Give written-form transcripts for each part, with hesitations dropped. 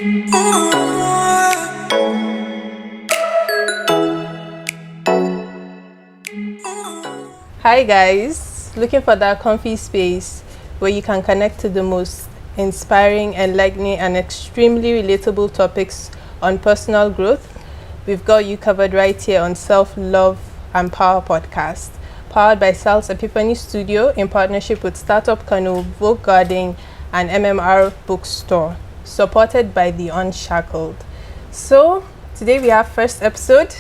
Hi guys, looking for that comfy space where you can connect to the most inspiring, enlightening and extremely relatable topics on personal growth. We've got you covered right here on Self Love and Power Podcast, powered by Sal's Epiphany Studio in partnership with Startup Canoe, Vogue Garden and MMR Bookstore, supported by the Unshackled. So today we have first episode,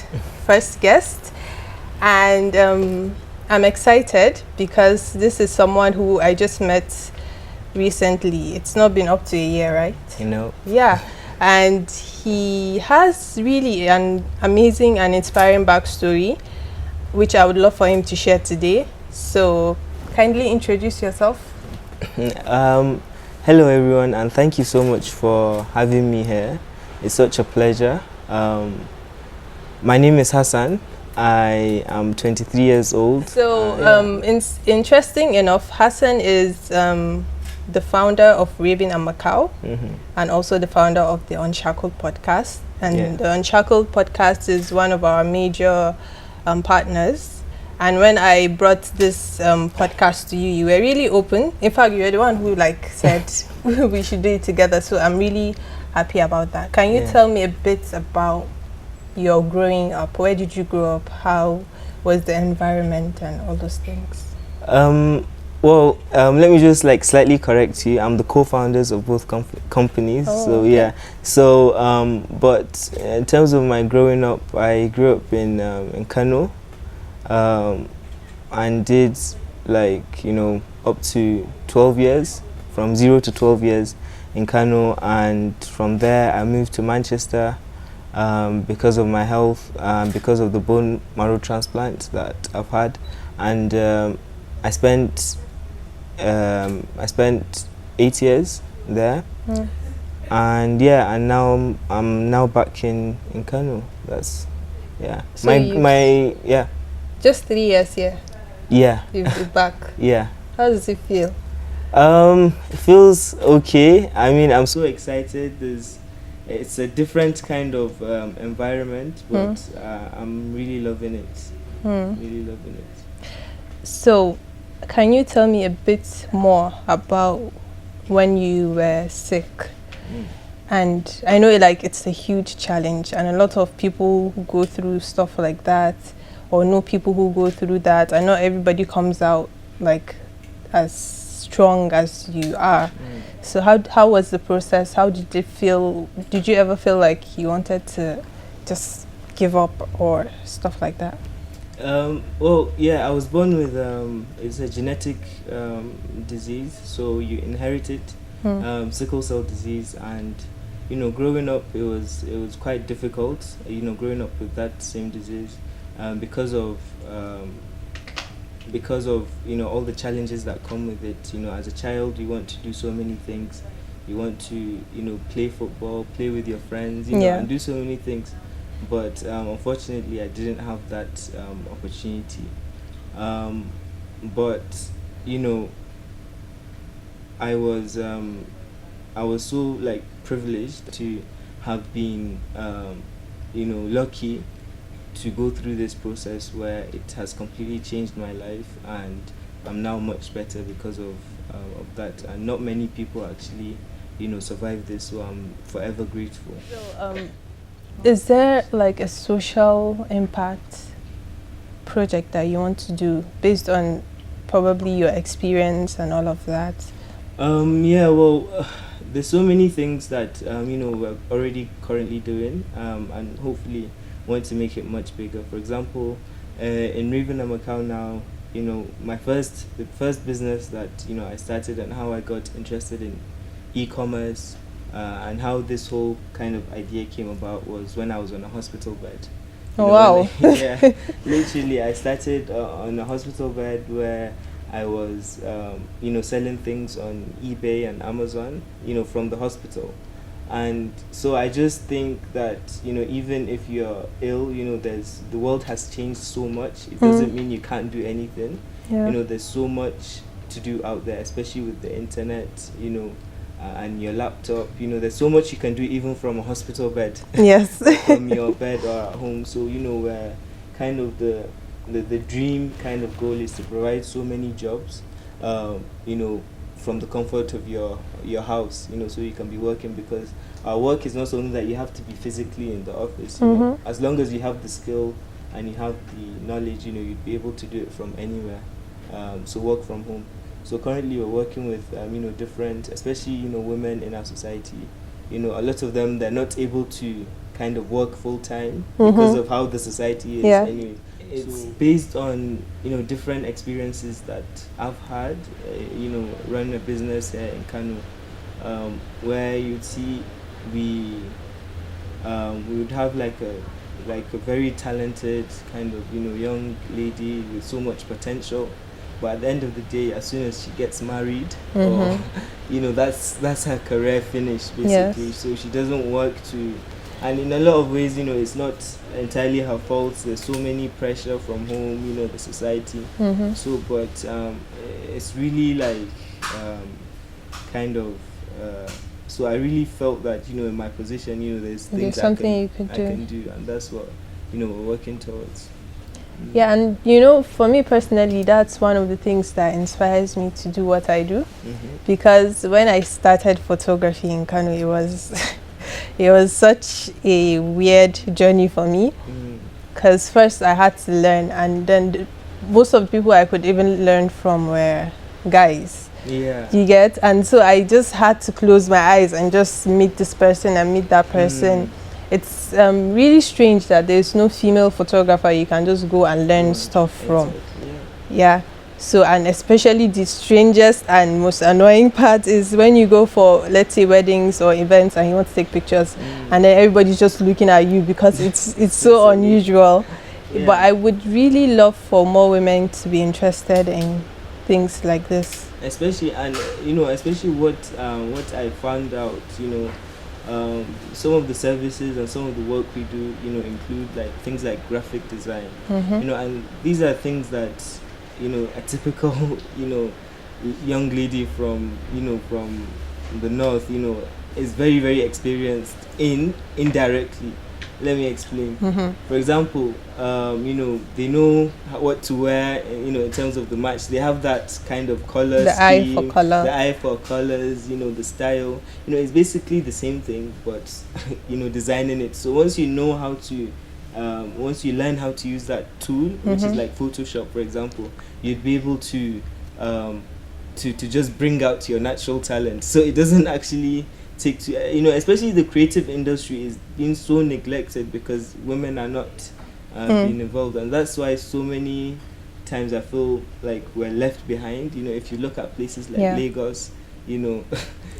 first guest, and I'm excited because this is someone who I just met recently. It's not been up to a year, right? Yeah. And he has really an amazing and inspiring backstory, which I would love for him to share today. So kindly introduce yourself. Hello everyone, and thank you so much for having me here. It's such a pleasure. My name is Hassan. I am 23 years old. So, interesting enough, Hassan is the founder of Raven and Macaw, and also the founder of the Unshackled podcast. And the Uncharcoaled podcast is one of our major partners. And when I brought this podcast to you, you were really open. In fact, you were the one who said we should do it together. So I'm really happy about that. Can you tell me a bit about your growing up? Where did you grow up? How was the environment and all those things? Let me just slightly correct you. I'm the co-founders of both companies. But in terms of my growing up, I grew up in Kano, and did up to 12 years, from 0 to 12 years in Kano, and from there I moved to Manchester because of my health, because of the bone marrow transplant that I've had, and I spent 8 years there, and now I'm now back in Kano. That's So just 3 years here. Yeah. You'll be back. Yeah. How does it feel? It feels okay. I mean, I'm so excited. It's a different kind of environment, but I'm really loving it. Really loving it. So, can you tell me a bit more about when you were sick? And I know it's a huge challenge, and a lot of people who go through stuff like that, or know people who go through that. I know everybody comes out as strong as you are. So how was the process? How did it feel? Did you ever feel like you wanted to just give up or stuff like that? I was born with it's a genetic disease, so you inherit it, sickle cell disease, and growing up it was quite difficult, growing up with that same disease, because of all the challenges that come with it. As a child, you want to do so many things. You want to play football, play with your friends, and do so many things. But unfortunately, I didn't have that opportunity. But I was so privileged to have been lucky to go through this process where it has completely changed my life, and I'm now much better because of that. And not many people actually survive this, so I'm forever grateful. So, is there a social impact project that you want to do based on probably your experience and all of that? There's so many things that we're already currently doing, and hopefully want to make it much bigger. For example, in Raven and Macaw now, the first business that I started, and how I got interested in e-commerce, and how this whole kind of idea came about was when I was on a hospital bed. Wow. Literally I started on a hospital bed where I was selling things on eBay and Amazon, from the hospital. And so I just think that even if you're ill, the world has changed so much. It doesn't mean you can't do anything. There's so much to do out there, especially with the internet, and your laptop. There's so much you can do even from a hospital bed. Yes. Or from your bed or at home. So kind of the dream kind of goal is to provide so many jobs, from the comfort of your house, so you can be working, because our work is not something that you have to be physically in the office. As long as you have the skill and you have the knowledge, you'd be able to do it from anywhere. So work from home. So currently we're working with different, especially women in our society. A lot of them, they're not able to kind of work full time because of how the society is. Yeah. Anyway, it's based on different experiences that I've had. Running a business here in Kano, where you'd see we would have like a very talented kind of young lady with so much potential, but at the end of the day, as soon as she gets married, or that's her career finish basically. Yes. So she doesn't work to, and in a lot of ways, it's not entirely her fault. There's so many pressure from home, the society. So, but it's really like kind of. So I really felt that in my position, there's things something I can do, and that's what we're working towards. Yeah, and for me personally, that's one of the things that inspires me to do what I do. Because when I started photography in Kano, it was such a weird journey for me. Because first I had to learn, and then most of the people I could even learn from were guys. Yeah. You get? And so I just had to close my eyes and just meet this person and meet that person. It's really strange that there's no female photographer you can just go and learn stuff from. Yeah. So, and especially the strangest and most annoying part is when you go for, let's say, weddings or events and you want to take pictures, and then everybody's just looking at you because it's so unusual. Yeah. But I would really love for more women to be interested in things like this. Especially what I found out, some of the services and some of the work we do, include like things like graphic design, and these are things that, a typical, young lady from the north, is very, very experienced in indirectly. Let me explain. For example, they know what to wear, in terms of the match. They have that kind of color scheme, eye for color. The eye for colors, the style. It's basically the same thing, but, designing it. So once you know how to, once you learn how to use that tool, which is like Photoshop, for example, you'd be able to just bring out your natural talent. So it doesn't actually take to, especially the creative industry is being so neglected because women are not being involved, and that's why so many times I feel like we're left behind. If you look at places like Lagos, we're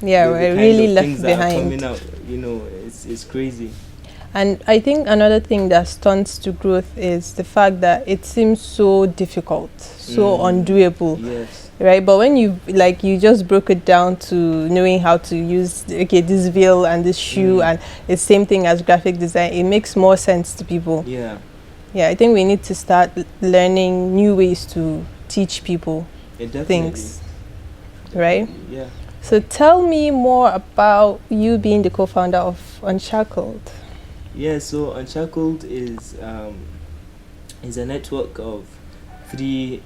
really left behind. Coming out, it's crazy. And I think another thing that stunts to growth is the fact that it seems so difficult, so undoable. Yes. Right, but when you just broke it down to knowing how to use this veil and this shoe, and it's same thing as graphic design, it makes more sense to people. Yeah, I think we need to start learning new ways to teach people things, right? Yeah. So tell me more about you being the co-founder of Unshackled. Yeah, so Unshackled is a network of a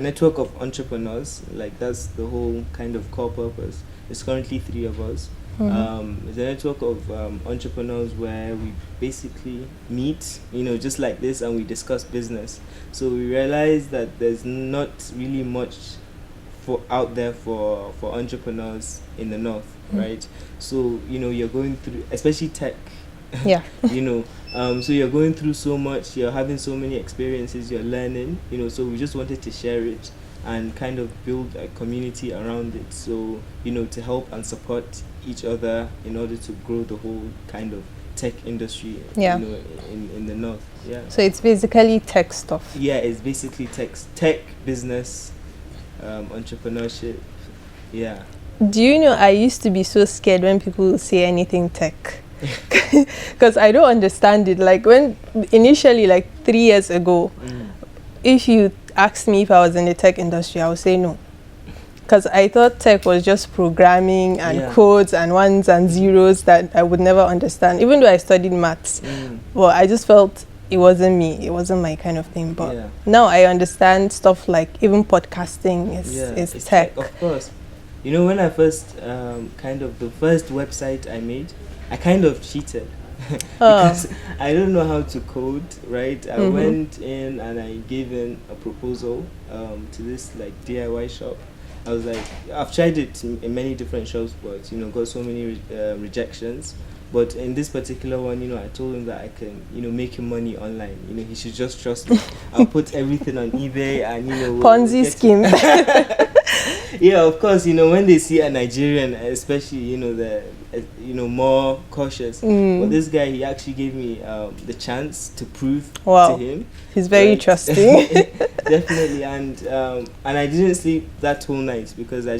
network of entrepreneurs. Like, that's the whole kind of core purpose. There's currently 3 of us. It's a network of entrepreneurs where we basically meet, just like this, and we discuss business. So we realize that there's not really much out there for entrepreneurs in the north, right? So you're going through, especially tech. Yeah. So you're going through so much, you're having so many experiences, you're learning, so we just wanted to share it and kind of build a community around it. So, to help and support each other in order to grow the whole kind of tech industry, in the north. Yeah. So it's basically tech stuff. Yeah, it's basically tech business, entrepreneurship. Yeah. Do you know, I used to be so scared when people say anything tech. Because I don't understand it. Like, when initially, like 3 years ago, if you asked me if I was in the tech industry, I would say no. because I thought tech was just programming and Yeah. codes and ones and zeros that I would never understand, even though I studied maths. Well, I just felt it wasn't me. It wasn't my kind of thing. But Yeah. now I understand stuff like even podcasting is It's tech. of course. You know, when I first kind of the first website I made, I kind of cheated because I don't know how to code, right? I went in and I gave in a proposal to this like DIY shop. I was like, I've tried it in many different shops, but you know, got so many rejections. But in this particular one, you know, I told him that I can, you know, make him money online. You know, he should just trust me. I'll put everything on eBay, and you know, Ponzi scheme. Yeah, of course. You know, when they see a Nigerian, especially, you know, the more cautious. But this guy, he actually gave me the chance to prove to him. He's very trusting. Definitely, and I didn't sleep that whole night because I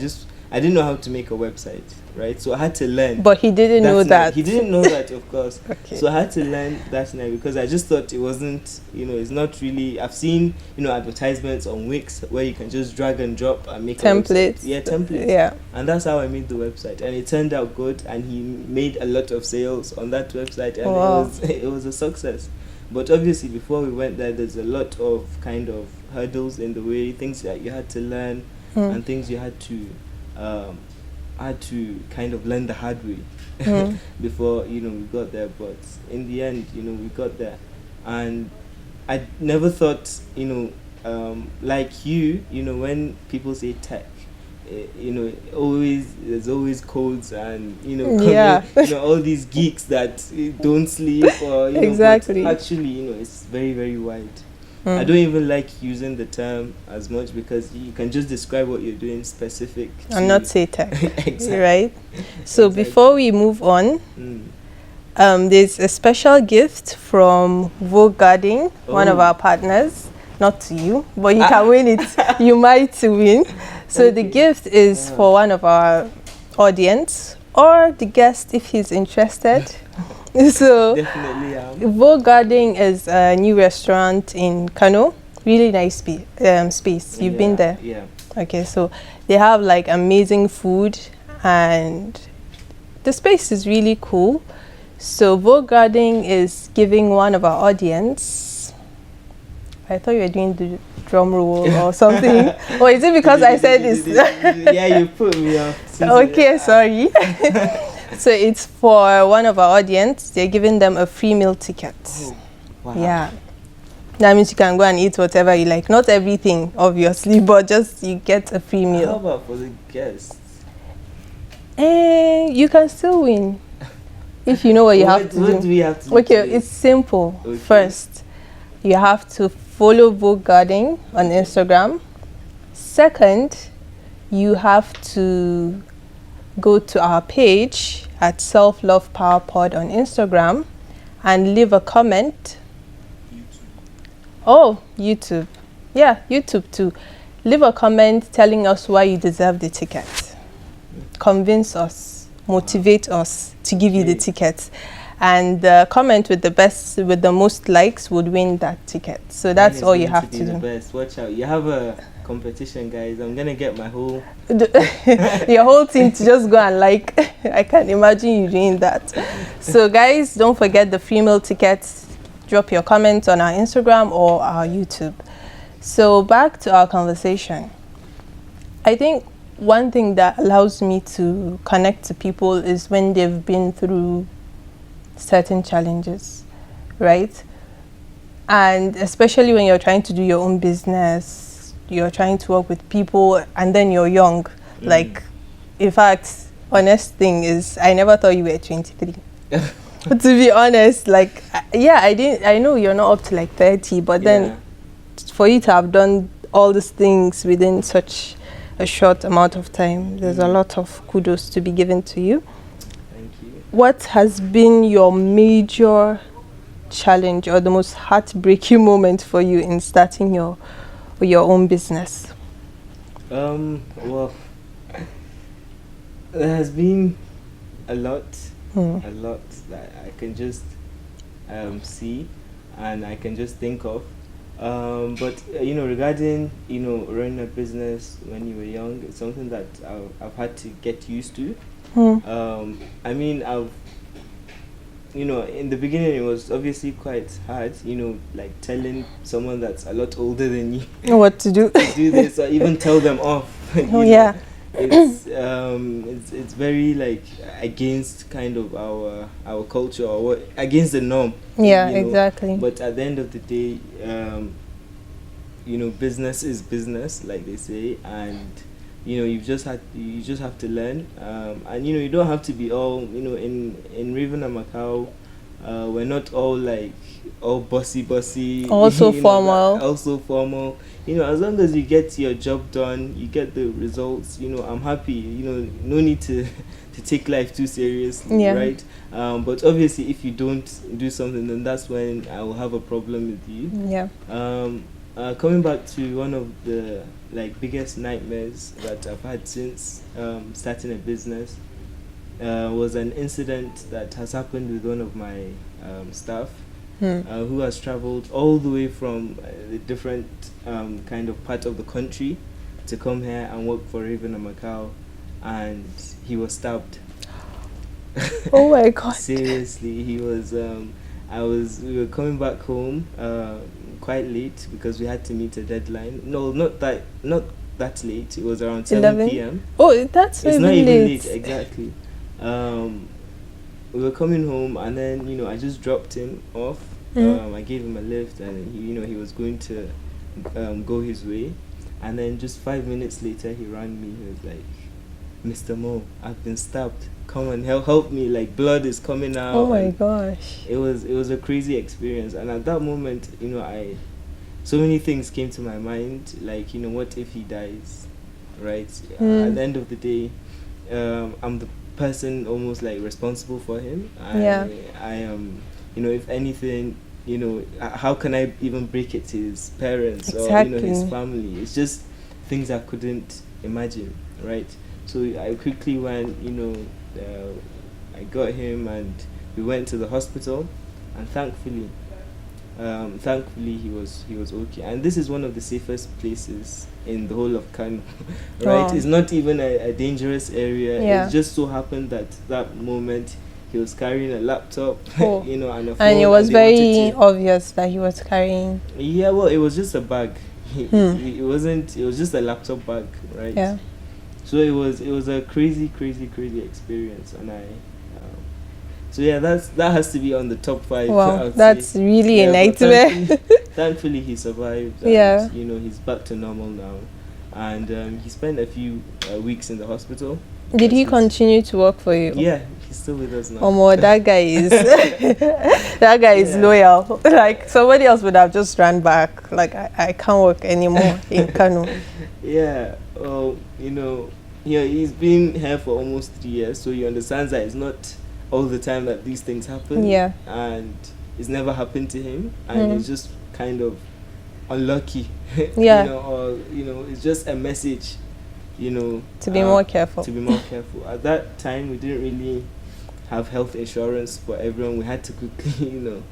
didn't know how to make a website, right? So I had to learn. But he didn't know that. He didn't know that, of course. Okay. So I had to learn that night because I just thought it wasn't, you know, it's not really. I've seen, you know, advertisements on Wix where you can just drag and drop and make templates. A website. Yeah, templates. Yeah. And that's how I made the website, and it turned out good. And he made a lot of sales on that website, and it was a success. But obviously, before we went there, there's a lot of kind of hurdles in the way, things that you had to learn, and things you had to kind of learn the hard way before, you know, we got there. But in the end, you know, we got there, and I never thought, you know, like you know, when people say tech, you know, there's always codes and, you know, you know, all these geeks that don't sleep or, you know, exactly. But actually, you know, it's very, very wide. I don't even like using the term as much because you can just describe what you're doing specific and not say tech. Exactly. Right? So before we move on, there's a special gift from Vogue Garden, one of our partners. Not to you, but you can win it. You might win. So the gift is for one of our audience or the guest if he's interested. So definitely, Vogue Garden is a new restaurant in Kano. Really nice space. You've been there? Yeah. Okay, so they have like amazing food and the space is really cool. So Vogue Garden is giving one of our audience. I thought you were doing the drum roll or something. Or is it because I said this? Yeah, you put me off. Okay, sorry. So it's for one of our audience. They're giving them a free meal ticket. Oh, wow. Yeah. That means you can go and eat whatever you like. Not everything, obviously, but just you get a free meal. How about for the guests? You can still win. If you know what you have to do. What do we have to do? Okay, it's simple. Okay. First, you have to follow Vogue Garden on Instagram. Second, you have to go to our page at Self Love Power Pod on Instagram and leave a comment. YouTube. Yeah, YouTube too. Leave a comment telling us why you deserve the ticket. Convince us, motivate us to give you the ticket. And the comment with the most likes would win that ticket. So that's all you have to do. The best. Watch out. You have a competition, guys. I'm gonna get my whole your whole team to just go and like. I can imagine you doing that. So guys, don't forget the free meal tickets. Drop your comments on our Instagram or our YouTube. So back to our conversation. I think one thing that allows me to connect to people is when they've been through certain challenges, right? And especially when you're trying to do your own business, you're trying to work with people, and then you're young. Like, in fact, honest thing is, I never thought you were 23. To be honest, like, I know you're not up to like 30, but then for you to have done all these things within such a short amount of time, there's a lot of kudos to be given to you. Thank you. What has been your major challenge or the most heartbreaking moment for you in starting your own business? Well, there has been a lot that I can just see and I can just think of. But regarding running a business when you were young, it's something that I've had to get used to. I mean, in the beginning it was obviously quite hard, like telling someone that's a lot older than you what to do. to do this, or even tell them off. Yeah. It's very like against kind of our culture, or against the norm. Yeah, exactly. But at the end of the day, business is business, like they say, and you just have to learn, and you don't have to be all in Raven and Macaw. We're not all like all bossy Also formal. Also formal. As long as you get your job done, you get the results, I'm happy. No need to take life too seriously. Yeah. Right? But obviously if you don't do something, then that's when I will have a problem with you. Yeah. Coming back to one of the biggest nightmares that I've had since starting a business, was an incident that has happened with one of my staff, who has traveled all the way from a different kind of part of the country to come here and work for Raven and Macaw, and he was stabbed. Oh my God. Seriously, he was. We were coming back home quite late because we had to meet a deadline. No, not that late. It was around 7 p.m. Oh, that's it's not even late. late, exactly. We were coming home, and then I just dropped him off. I gave him a lift, and he was going to go his way, and then just 5 minutes later he rang me. He was like, "Mr. Mo, I've been stabbed. Come and help me, like blood is coming out." Oh my gosh. It was a crazy experience, and at that moment, so many things came to my mind, like what if he dies, right? At the end of the day, I'm the person almost like responsible for him. I am, if anything, how can I even break it to his parents or his family? It's just things I couldn't imagine, right? So I quickly went, I got him and we went to the hospital, and thankfully he was okay. And this is one of the safest places in the whole of Kano, right? It's not even a dangerous area. Yeah. It just so happened that moment he was carrying a laptop, and a phone, and it was very obvious that he was carrying. Yeah, well, it was just a bag. It wasn't. It was just a laptop bag, right? Yeah. So it was a crazy experience, and so yeah, that has to be on the top 5. Wow, that's really a nightmare. Thankfully he survived. Yeah. And, he's back to normal now, and he spent a few weeks in the hospital. Did he continue to work for you? Yeah, he's still with us now. Oh my, that guy is that guy is loyal. Like somebody else would have just ran back. Like I can't work anymore in Kano. Yeah. Well, he's been here for almost 3 years, so he understands that it's not all the time that these things happen. Yeah. And it's never happened to him, and it's just kind of unlucky. Yeah. Or it's just a message. To be more careful. To be more careful. At that time, we didn't really have health insurance for everyone. We had to quickly,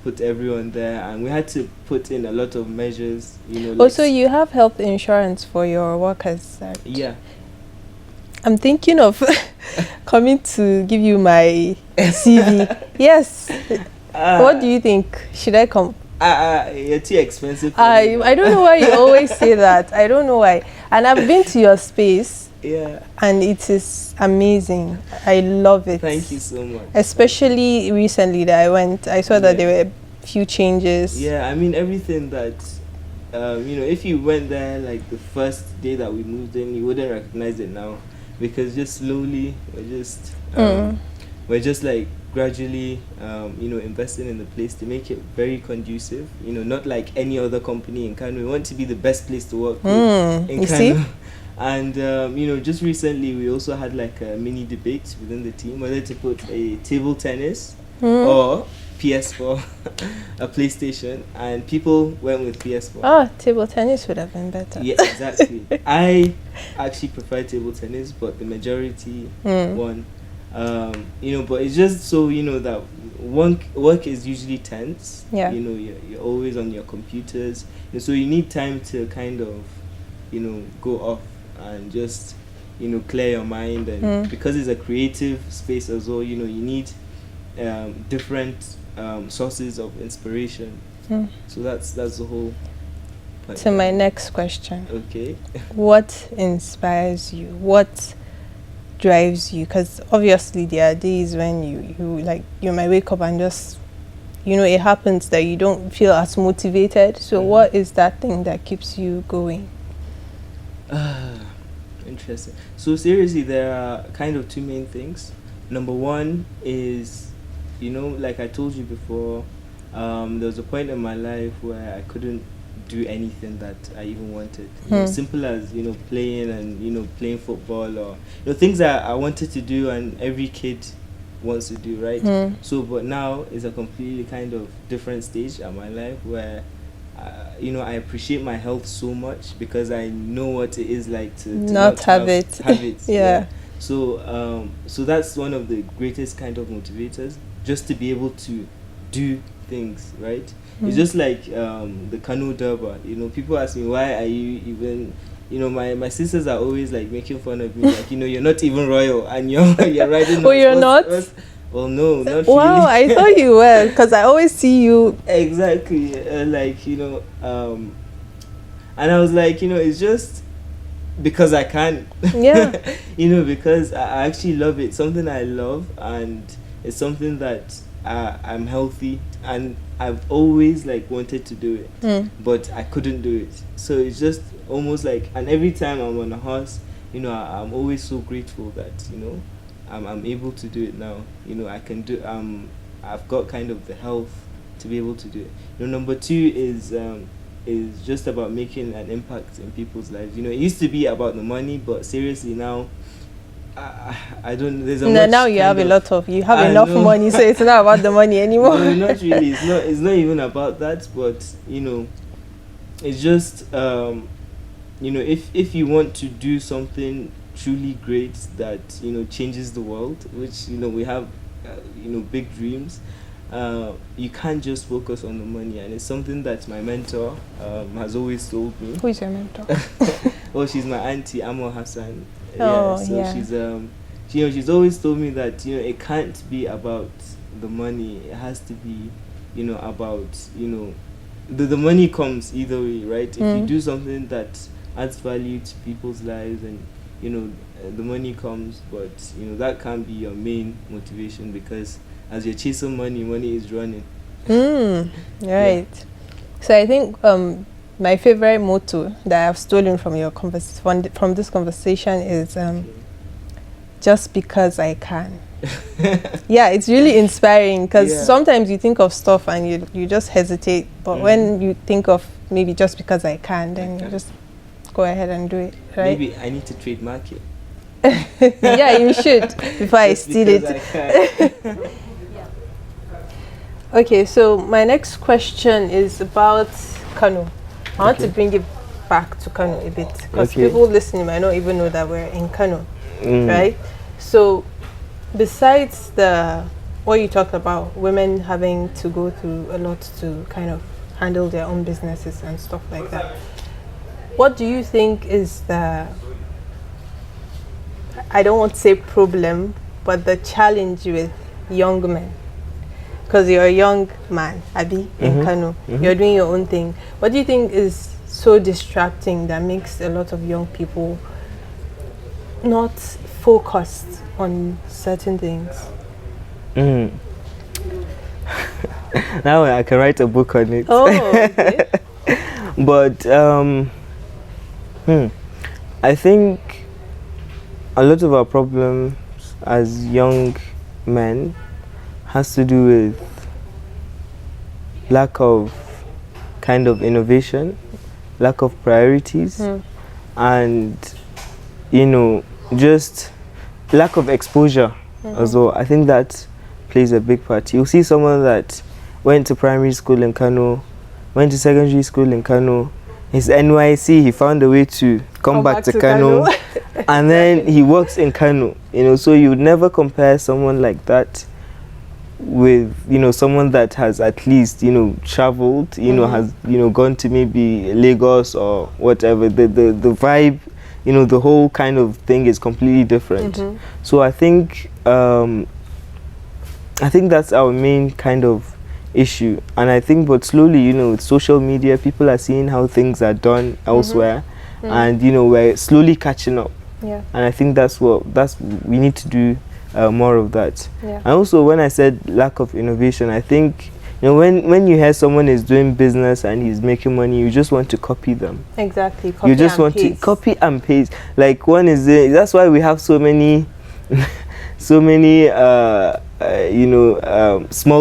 put everyone there, and we had to put in a lot of measures. Also, you have health insurance for your workers. Right? Yeah. I'm thinking of coming to give you my CV. Yes. What do you think? Should I come? You're too expensive. I don't know why you always say that. I don't know why. And I've been to your space. Yeah. And it is amazing. I love it. Thank you so much. Especially recently that I went. I saw that there were a few changes. Yeah, I mean everything that if you went there like the first day that we moved in, you wouldn't recognize it now, because just slowly we're just like gradually investing in the place to make it very conducive, not like any other company in Kano. We want to be the best place to work in Kano. See? And just recently we also had like a mini debate within the team whether to put a table tennis or PS4, a PlayStation, and people went with PS4. Oh, table tennis would have been better. Yeah, exactly. I actually prefer table tennis, but the majority won. But it's just so that work is usually tense. Yeah. You're always on your computers, and so you need time to kind of go off and just clear your mind, and because it's a creative space as well, you need different sources of inspiration. So that's the whole point. So my next question. Okay. What inspires you? What drives you? Because obviously there are days when you might wake up and just it happens that you don't feel as motivated. So what is that thing that keeps you going? Interesting. So seriously, there are kind of two main things. Number one is, like I told you before, there was a point in my life where I couldn't do anything that I even wanted. Simple as playing and playing football, or things that I wanted to do and every kid wants to do, right? So, but now is a completely kind of different stage in my life where I appreciate my health so much because I know what it is like to not have it. Yeah. So that's one of the greatest kind of motivators, just to be able to do things, right? It's just like the canoe derby. People ask me, why are you even my sisters are always like making fun of me, like you're not even royal and you're riding. Oh, you're not? Well, no, not wow, really. I thought you were, because I always see you. Exactly. And I was like, it's just because I can. Yeah. Because I actually love it. Something I love, and it's something that I'm healthy, and I've always wanted to do it, but I couldn't do it. So it's just almost like, and every time I'm on a horse, I'm always so grateful that I'm able to do it now. I can do. I've got kind of the health to be able to do it. Number two is just about making an impact in people's lives. It used to be about the money, but seriously now, I don't. There's a now you have enough money, so it's not about the money anymore. No, not really. It's not even about that. But it's just if you want to do something truly great that changes the world, which we have big dreams. You can't just focus on the money, and it's something that my mentor has always told me. Who is your mentor? Well, she's my auntie, Hassan. So she's always told me that it can't be about the money. It has to be about the money comes either way, right? If you do something that adds value to people's lives, and the money comes, but that can't be your main motivation, because as you're chasing money is running. Right. Yeah. So I think my favorite motto that I've stolen from your from this conversation is just because I can. Yeah, it's really inspiring, because sometimes you think of stuff and you just hesitate, but when you think of maybe just because I can, then you just go ahead and do it, right? Maybe I need to trademark it. Yeah, you should, before I steal it. Okay, so my next question is about Kano. I want to bring it back to Kano a bit, because people listening might not even know that we're in Kano, right? So besides what you talked about, women having to go through a lot to kind of handle their own businesses and stuff like that, what do you think is I don't want to say problem, but the challenge with young men? Because you're a young man, Abi, in Kano. You're doing your own thing. What do you think is so distracting that makes a lot of young people not focused on certain things? Now I can write a book on it. Oh, okay. But I think a lot of our problems as young men has to do with lack of kind of innovation, lack of priorities, and just lack of exposure as well. I think that plays a big part. You'll see someone that went to primary school in Kano, went to secondary school in Kano, his NYC, he found a way to come back to Kano and then he works in Kano, so you would never compare someone like that with someone that has at least traveled, has gone to maybe Lagos or whatever. The vibe, the whole kind of thing is completely different. So I think that's our main kind of issue. And I think, but slowly, with social media, people are seeing how things are done elsewhere, and we're slowly catching up. Yeah. And I think we need to do more of that. Yeah. And also, when I said lack of innovation, I think when you hear someone is doing business and he's making money, you just want to copy them. Exactly. Copy you just want paste. to copy and paste. Like one is that's why we have so many small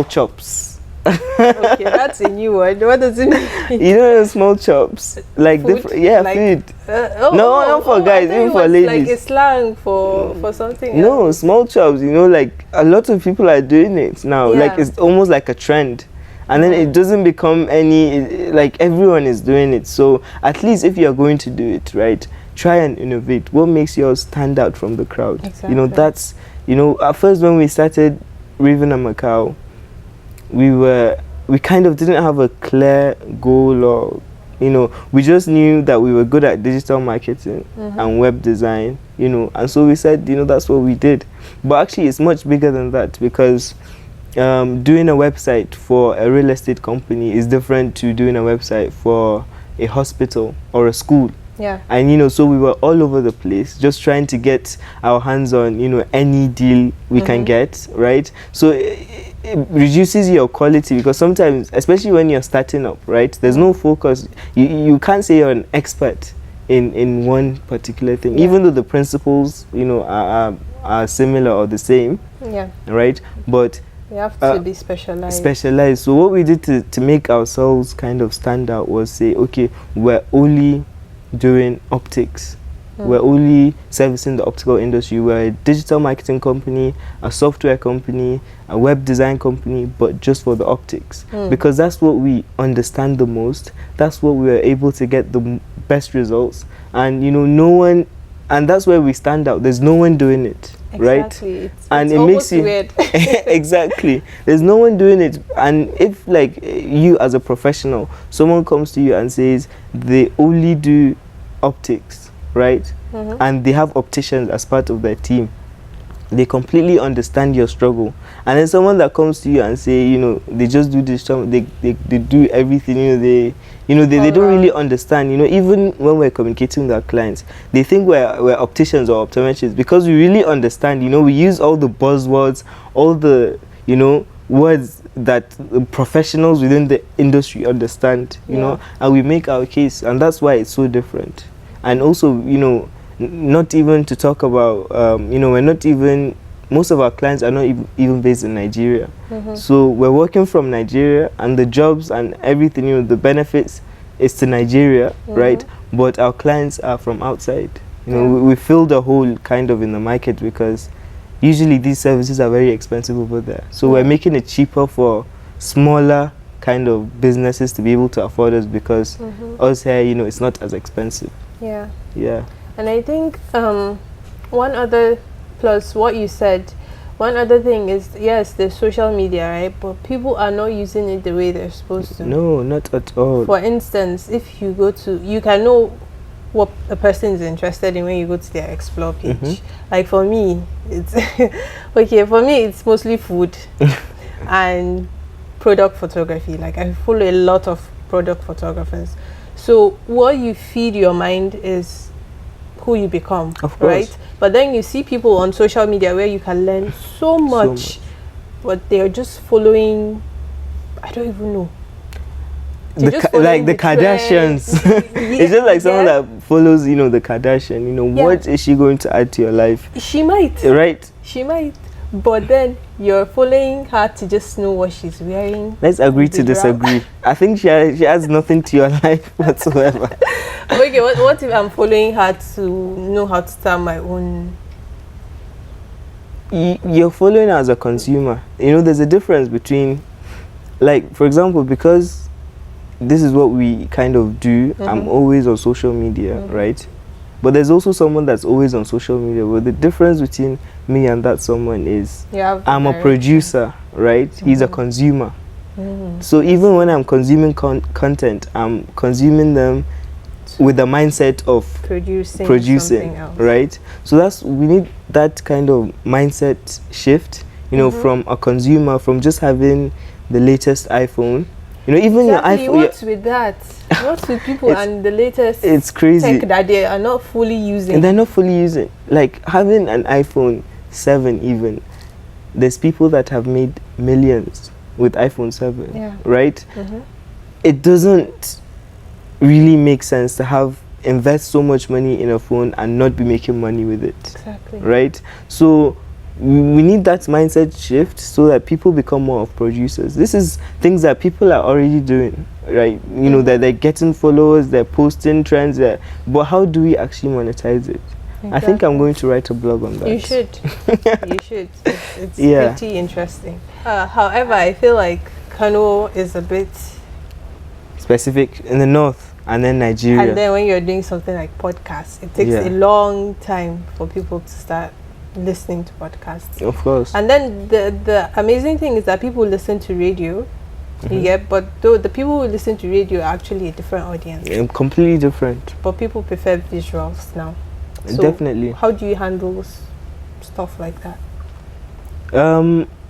chops. Okay, that's a new word. What does it mean? Small chops, like food? different, food. Not for guys, even for ladies. Like a slang for something. No, small chops. Like a lot of people are doing it now. Yeah. Like it's almost like a trend, and then it doesn't become like everyone is doing it. So at least if you are going to do it, right, try and innovate. What makes yours stand out from the crowd? Exactly. That's at first when we started Raven and Macaw, we kind of didn't have a clear goal, or we just knew that we were good at digital marketing and web design, and so we said that's what we did. But actually it's much bigger than that, because doing a website for a real estate company is different to doing a website for a hospital or a school. Yeah. And so we were all over the place, just trying to get our hands on any deal we can get, right? So it reduces your quality, because sometimes, especially when you're starting up, right, there's no focus. You can't say you're an expert in one particular thing, even though the principles are similar or the same, right? But you have to be specialized. So what we did to make ourselves kind of stand out was say, okay, we're only doing optics. We're only servicing the optical industry. We're a digital marketing company, a software company, a web design company, but just for the optics. Because that's what we understand the most. That's what we are able to get the best results. And no one, and that's where we stand out. There's no one doing it. Exactly. Right? And it makes you weird. Exactly. There's no one doing it. And if, like, you as a professional, someone comes to you and says they only do optics, right? And they have opticians as part of their team, they completely understand your struggle. And then someone that comes to you and say, they just do this, they do everything, they don't really understand. Even when we're communicating with our clients, they think we're opticians or optometrists, because we really understand. We use all the buzzwords, all the words that professionals within the industry understand, and we make our case, and that's why it's so different. And also, not even to talk about, we're not even, most of our clients are not even based in Nigeria. So we're working from Nigeria, and the jobs and everything, the benefits is to Nigeria, right? But our clients are from outside. We fill the hole kind of in the market, because usually these services are very expensive over there. So we're making it cheaper for smaller kind of businesses to be able to afford us, because us here, it's not as expensive. Yeah. And I think one other, plus what you said, one other thing is, yes, there's social media, right? But people are not using it the way they're supposed to. No, not at all. For instance, if you go to, you can know what a person is interested in when you go to their explore page. Like for me, it's it's mostly food and product photography. Like I follow a lot of product photographers. So what you feed your mind is who you become, of course, right? But then you see people on social media where you can learn so much. But they're just following, I don't even know. Like the Kardashians. It's just like someone that follows, the Kardashian. What is she going to add to your life? She might. Right? She might. But then you're following her to just know what she's wearing. Let's agree to disagree. I think she adds nothing to your life whatsoever. Okay, what if I'm following her to know how to start my own? You're following her as a consumer. There's a difference between, like, for example, because this is what we kind of do, I'm always on social media, right? But there's also someone that's always on social media. But the difference between me and that someone is I'm a producer, right? He's a consumer. So even when I'm consuming content, I'm consuming them with the mindset of producing, right? So we need that kind of mindset shift, you know, from a consumer, from just having the latest iPhone. You know, even your iPhone. What's with that? What's with people and the latest? It's crazy tech that they are not fully using. And they're not fully using. Like having an iPhone 7, even there's people that have made millions with iPhone 7, right? It doesn't really make sense to invest so much money in a phone and not be making money with it. Exactly. Right? So we need that mindset shift so that people become more of producers. This is things that people are already doing, right? You know, that they're getting followers, they're posting trends, but how do we actually monetize it? Exactly. I think I'm going to write a blog on that. You should. You should. It's pretty interesting. However, I feel like Kano is a bit specific in the north and then Nigeria. And then when you're doing something like podcasts, it takes a long time for people to start listening to podcasts. Of course. And then the amazing thing is that people listen to radio. But though the people who listen to radio are actually a different audience. Completely different. But people prefer visuals now. So definitely. How do you handle stuff like that?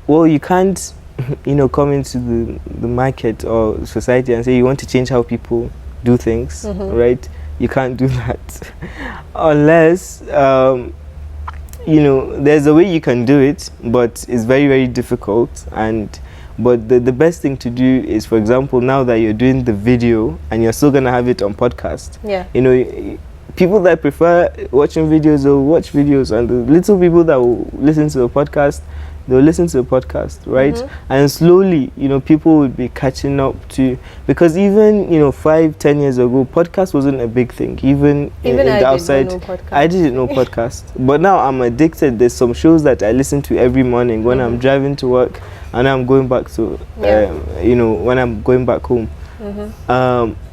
Well, you can't, you know, come into the market or society and say you want to change how people do things, right? You can't do that unless, you know, there's a way you can do it, but it's very, very difficult. But the best thing to do is, for example, now that you're doing the video and you're still gonna have it on podcast, you know, people that prefer watching videos will watch videos, and the little people that will listen to the podcast, they'll listen to the podcast, right? And slowly, you know, people would be catching up to, because even, you know, 5-10 years ago, podcast wasn't a big thing. Even in the outside, I didn't know podcast. But now I'm addicted. There's some shows that I listen to every morning when I'm driving to work and I'm going back to, you know, when I'm going back home.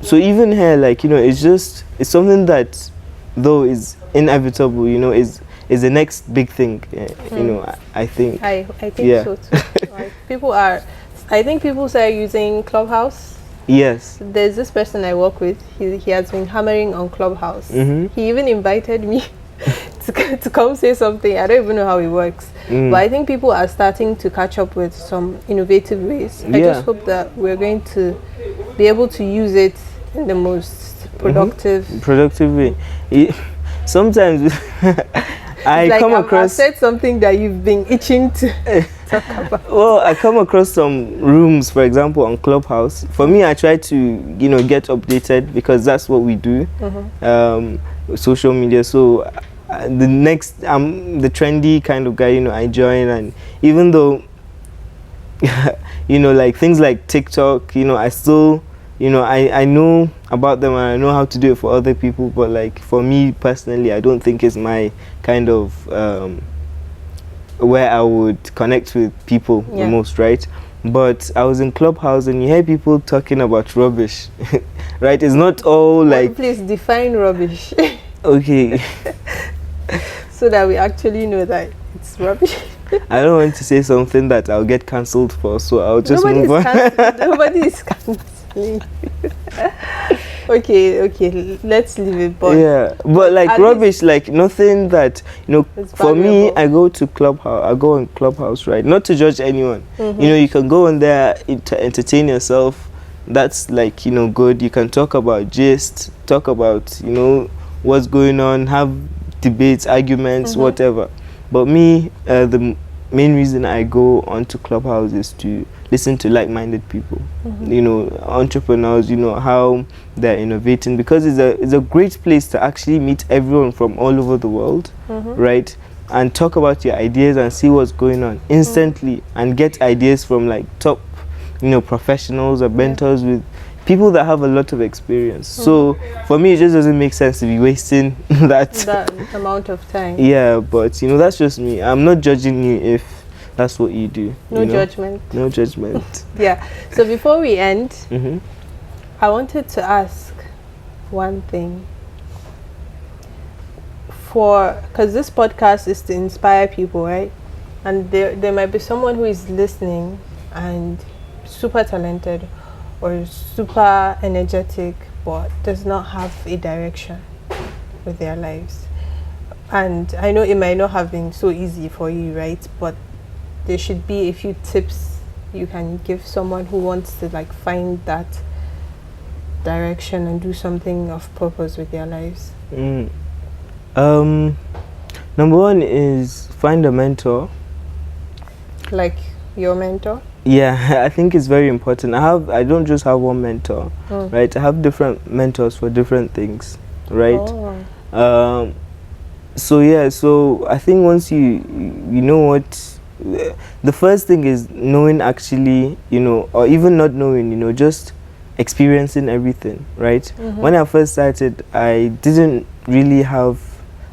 So even here, like, you know, it's something that, though, is inevitable, you know, is the next big thing, you know, I think. I think so too. Like, I think people start using Clubhouse. Yes. There's this person I work with, he has been hammering on Clubhouse. He even invited me to come say something. I don't even know how it works. But I think people are starting to catch up with some innovative ways. I just hope that we're going to be able to use it in the most productive way. Sometimes I've said something that you've been itching to talk about. Well, I come across some rooms, for example, on Clubhouse. For me, I try to, you know, get updated because that's what we do, social media. So I'm the trendy kind of guy, you know, I join, and even though, you know, like things like TikTok, you know, I still, you know, I know about them and I know how to do it for other people, but like for me personally, I don't think it's my kind of where I would connect with people the most, right? But I was in Clubhouse and you hear people talking about rubbish, right? It's not all like... Please define rubbish. Okay. So that we actually know that it's rubbish. I don't want to say something that I'll get cancelled for, so I'll just move on. Nobody is cancelling. Okay, let's leave it. But like rubbish, like nothing that, you know, for me, I go to Clubhouse, I go on Clubhouse, right? Not to judge anyone. You know, you can go on there to entertain yourself. That's like, you know, good. You can talk about gist, talk about, you know, what's going on, have debates, arguments, whatever. But me, the main reason I go onto Clubhouse is to listen to like-minded people, you know, entrepreneurs, you know, how they're innovating, because it's a great place to actually meet everyone from all over the world, right? And talk about your ideas and see what's going on instantly, and get ideas from like top, you know, professionals or mentors with people that have a lot of experience. So for me, it just doesn't make sense to be wasting that amount of time. Yeah, but you know, that's just me. I'm not judging you if that's what you do. No judgment. No judgment. Yeah. So before we end, I wanted to ask one thing. because this podcast is to inspire people, right? And there might be someone who is listening and super talented or super energetic, but does not have a direction with their lives. And I know it might not have been so easy for you, right? But there should be a few tips you can give someone who wants to like find that direction and do something of purpose with their lives. Number one is find a mentor. Like your mentor? Yeah, I think it's very important. I don't just have one mentor, right? I have different mentors for different things, right? Oh. So I think once you know what, the first thing is knowing actually, or even not knowing, just experiencing everything, right? When I first started, I didn't really have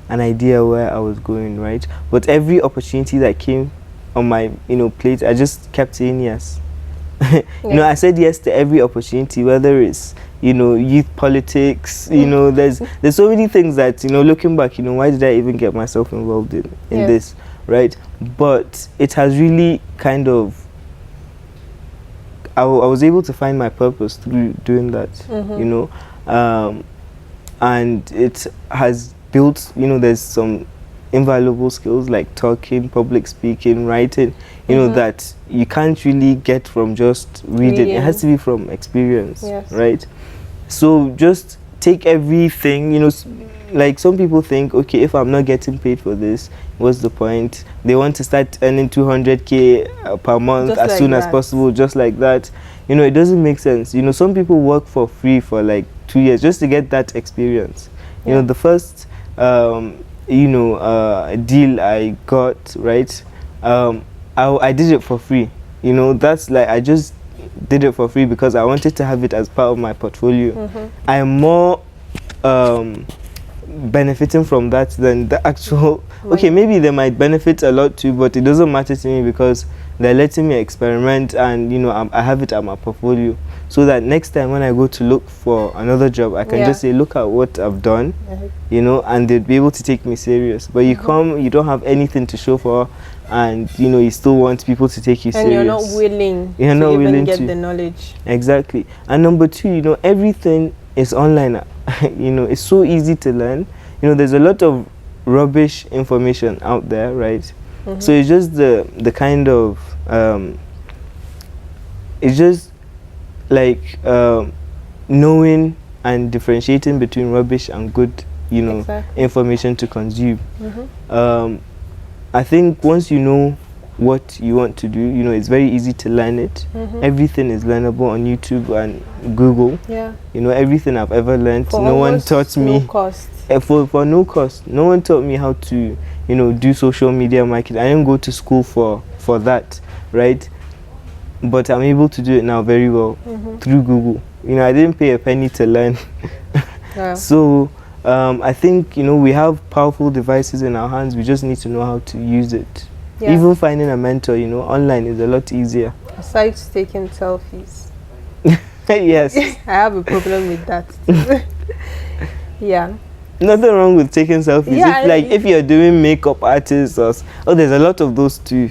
an idea where I was going, right? But every opportunity that came on my plate, I just kept saying yes. I said yes to every opportunity, whether it's youth politics, there's so many things that looking back, why did I even get myself involved in this, right? But it has really kind of I was able to find my purpose through doing that, and it has built, there's some invaluable skills like talking, public speaking, writing, that you can't really get from just reading. It has to be from experience, right? So just take everything, like some people think, okay, if I'm not getting paid for this, what's the point? They want to start earning 200k per month just as soon as possible, just like that. It doesn't make sense. Some people work for free for like 2 years just to get that experience. The first deal I got, right, I did it for free. That's like, I just did it for free because I wanted to have it as part of my portfolio. I am more benefiting from that than the actual okay, maybe they might benefit a lot too, but it doesn't matter to me because they're letting me experiment, and I have it at my portfolio, so that next time when I go to look for another job, I can just say, look at what I've done, and they'd be able to take me serious. But you come, you don't have anything to show for, and you still want people to take you serious, and you're not willing to even get the knowledge. Exactly. And number two, everything is online. It's so easy to learn. There's a lot of rubbish information out there, right? So it's just the kind of it's just like knowing and differentiating between rubbish and good information to consume. I think once you know what you want to do, it's very easy to learn it. Everything is learnable on YouTube and Google. Everything I've ever learned, no one taught me. No cost. For no cost. No one taught me how to, do social media marketing. I didn't go to school for that, right? But I'm able to do it now very well through Google. I didn't pay a penny to learn. So I think, we have powerful devices in our hands. We just need to know how to use it. Even finding a mentor, online is a lot easier. Besides taking selfies. Yes. I have a problem with that too. Nothing wrong with taking selfies. If you're doing makeup artists there's a lot of those too.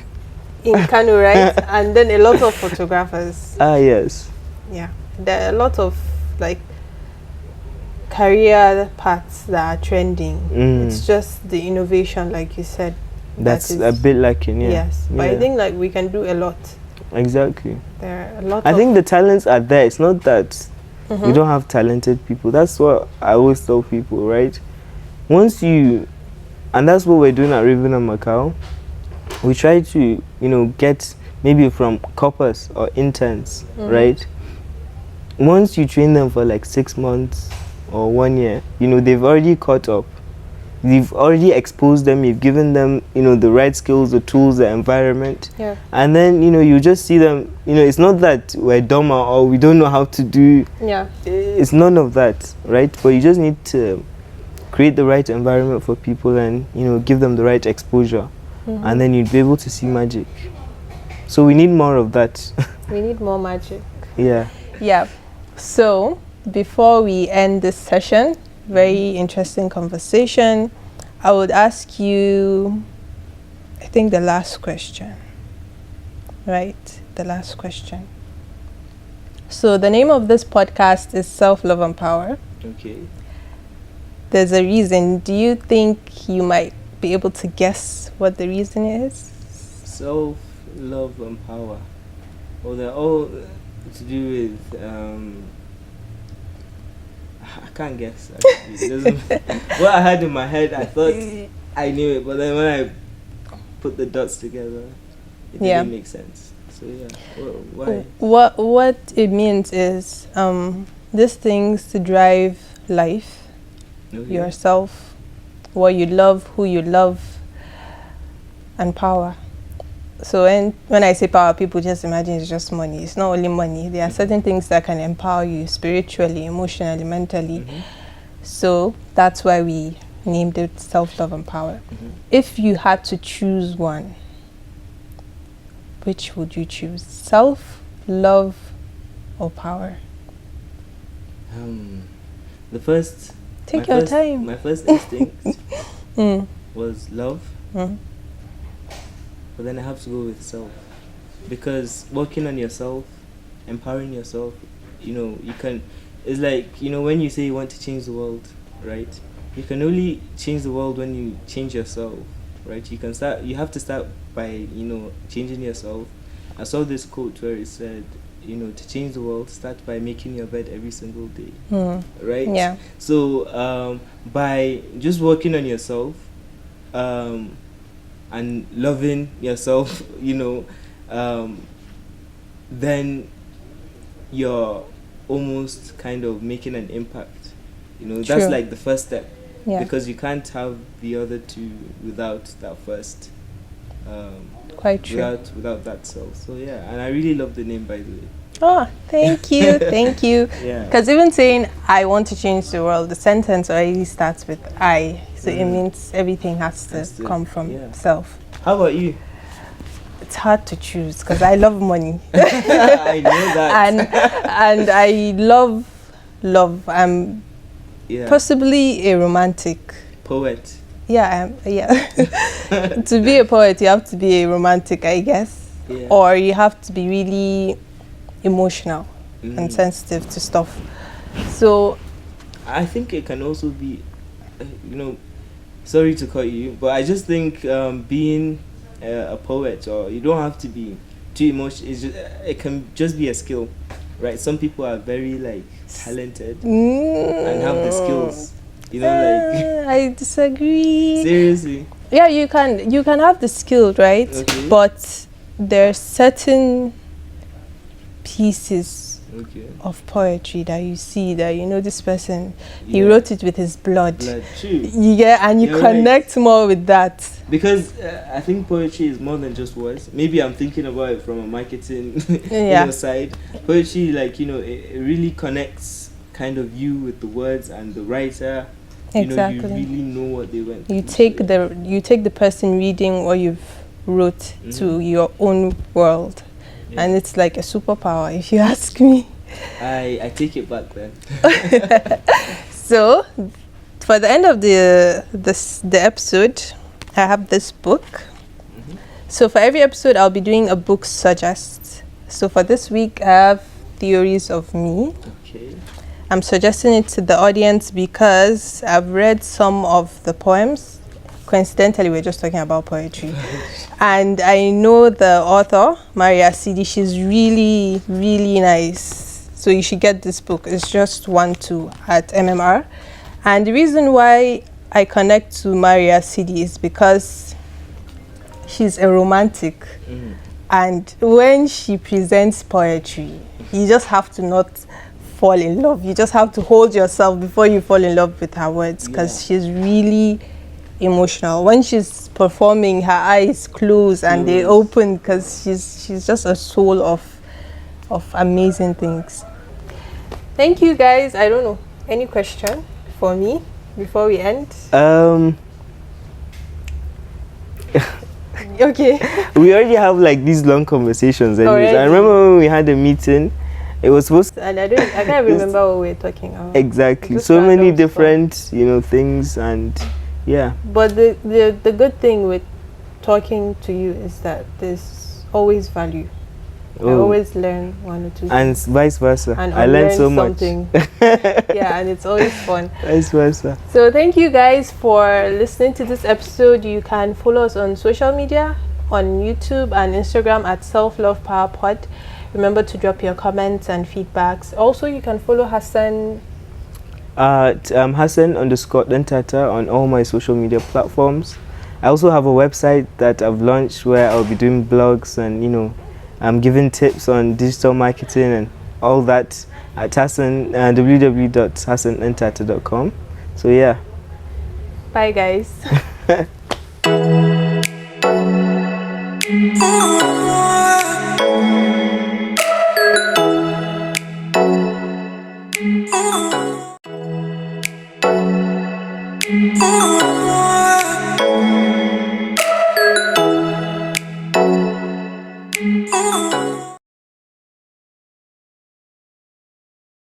In Kano, right? And then a lot of photographers. Yes. Yeah. There are a lot of career paths that are trending. It's just the innovation, like you said. That's a bit lacking, Yes. But I think we can do a lot. Exactly. There are a lot I think the talents are there. It's not that we don't have talented people. That's what I always tell people, right? And that's what we're doing at Raven and Macaw. We try to, get maybe from coppers or interns, right? Once you train them for like 6 months or 1 year, they've already caught up. You've already exposed them, you've given them, the right skills, the tools, the environment. And then, you just see them, it's not that we're dumber or we don't know how to do. It's none of that, right? But you just need to create the right environment for people and, give them the right exposure. And then you'd be able to see magic. So we need more of that. We need more magic. Yeah. So, before we end this session, very interesting conversation. I would ask you, I think the last question, right? The last question. So the name of this podcast is Self-Love and Power. Okay. There's a reason. Do you think you might be able to guess what the reason is? Self, love, and power. Well, they're all to do with. I can't guess. Actually. It doesn't. What I had in my head, I thought I knew it, but then when I put the dots together, it didn't make sense. So yeah, why? What it means is these things to drive life, yourself, what you love, who you love, and power. So when I say power, people just imagine it's just money. It's not only money. There are certain things that can empower you spiritually, emotionally, mentally. So that's why we named it Self-Love and Power. If you had to choose one, which would you choose? Self, love, or power? The first. Take your time. My first instinct was love. But then I have to go with self, because working on yourself, empowering yourself, you can. It's like when you say you want to change the world, right? You can only change the world when you change yourself, right? You have to start by changing yourself. I saw this quote where it said, to change the world, start by making your bed every single day, right? Yeah. So by just working on yourself, and loving yourself, then you're almost kind of making an impact. That's like the first step. Yeah. Because you can't have the other two without that first. Quite true. Without that self. So yeah, and I really love the name, by the way. Oh, thank you, thank you. Yeah. Because even saying I want to change the world, the sentence already starts with I. So it means everything has to come from self. How about you? It's hard to choose because I love money. I know that. and I love. I'm possibly a romantic poet. Yeah, to be a poet, you have to be a romantic, I guess. Yeah. Or you have to be really emotional and sensitive to stuff. So I think it can also be, sorry to cut you, but I just think being a poet, or you don't have to be too emotional. It can just be a skill, right? Some people are very talented and have the skills. I disagree. Seriously? Yeah, you can have the skill, right? Okay. But there are certain pieces of poetry that you see that this person, he wrote it with his blood. True. Yeah, and you connect more with that. Because I think poetry is more than just words. Maybe I'm thinking about it from a marketing side. Poetry, it really connects kind of you with the words and the writer. Exactly. You really know what they went. You take the person reading what you've wrote to your own world, and it's like a superpower, if you ask me. I take it back then. So, for the end of the episode, I have this book. So for every episode, I'll be doing a book suggest. So for this week, I have Theories of Me. Okay. I'm suggesting it to the audience because I've read some of the poems. Coincidentally, we're just talking about poetry. And I know the author, Maria Sidi. She's really, really nice. So you should get this book. It's just 1-2 at MMR. And the reason why I connect to Maria Sidi is because she's a romantic. And when she presents poetry, you just have to not fall in love. You just have to hold yourself before you fall in love with her words, because she's really emotional. When she's performing, her eyes close and they open, because she's just a soul of amazing things. Thank you, guys. I don't know, any question for me before we end? Okay. We already have these long conversations anyways. I remember when we had a meeting, it was supposed to, and I can't remember what we were talking about. Exactly. So many different things, and Yeah. But the good thing with talking to you is that there's always value. I always learn one or two and things. vice versa. And I learned so something. much. Yeah, and it's always fun. Vice versa. So thank you guys for listening to this episode. You can follow us on social media, on YouTube and Instagram at Self Love Power Pod. Remember to drop your comments and feedbacks. Also, you can follow Hassan. Hassan _Dantata on all my social media platforms. I also have a website that I've launched where I'll be doing blogs and, you know, I'm giving tips on digital marketing and all that at Hassan, www.hassandantata.com. So yeah. Bye guys. Oh